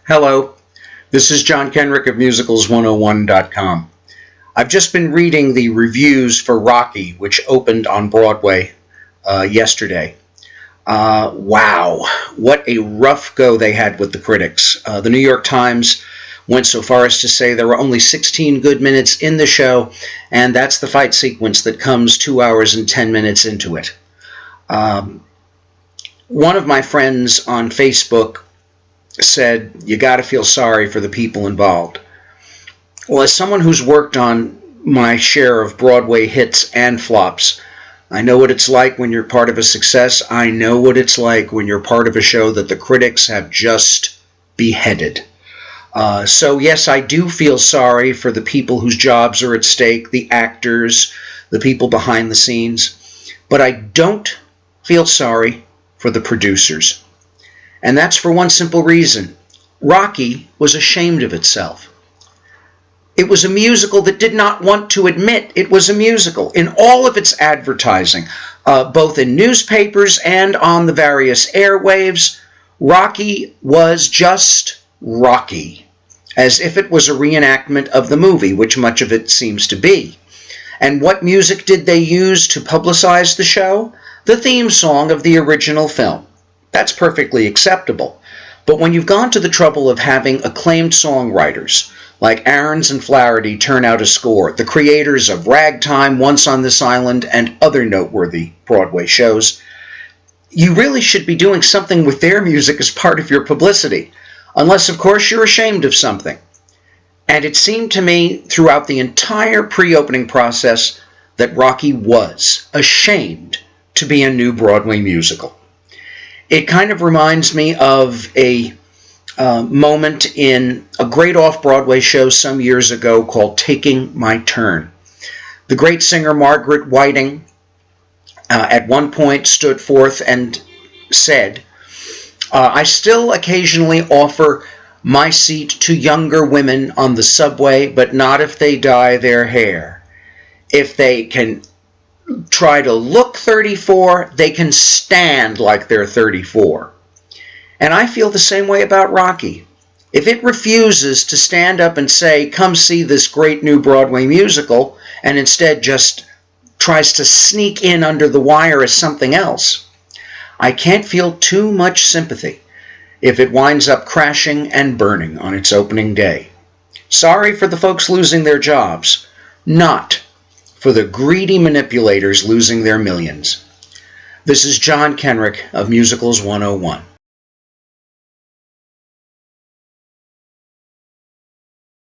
Hello, this is John Kenrick of musicals101.com. I've just been reading the reviews for Rocky, which opened on Broadway yesterday. Wow, what a rough go they had with the critics. The New York Times went so far as to say there were only 16 good minutes in the show, and that's the fight sequence that comes 2 hours and 10 minutes into it. One of my friends on Facebook said, you got to feel sorry for the people involved. Well, as someone who's worked on my share of Broadway hits and flops, I know what it's like when you're part of a success. I know what it's like when you're part of a show that the critics have just beheaded. So yes, I do feel sorry for the people whose jobs are at stake, the actors, the people behind the scenes, but I don't feel sorry for the producers. And that's for one simple reason. Rocky was ashamed of itself. It was a musical that did not want to admit it was a musical. In all of its advertising, both in newspapers and on the various airwaves, Rocky was just Rocky, as if it was a reenactment of the movie, which much of it seems to be. And what music did they use to publicize the show? The theme song of the original film. That's perfectly acceptable. But when you've gone to the trouble of having acclaimed songwriters like Ahrens and Flaherty turn out a score, the creators of Ragtime, Once on This Island, and other noteworthy Broadway shows, you really should be doing something with their music as part of your publicity, unless, of course, you're ashamed of something. And it seemed to me throughout the entire pre-opening process that Rocky was ashamed to be a new Broadway musical. It kind of reminds me of a moment in a great off-Broadway show some years ago called Taking My Turn. The great singer Margaret Whiting at one point stood forth and said, I still occasionally offer my seat to younger women on the subway, but not if they dye their hair. If they can try to look 34, they can stand like they're 34. And I feel the same way about Rocky. If it refuses to stand up and say, come see this great new Broadway musical, and instead just tries to sneak in under the wire as something else, I can't feel too much sympathy if it winds up crashing and burning on its opening day. Sorry for the folks losing their jobs, not for the greedy manipulators losing their millions. This is John Kenrick of Musicals 101.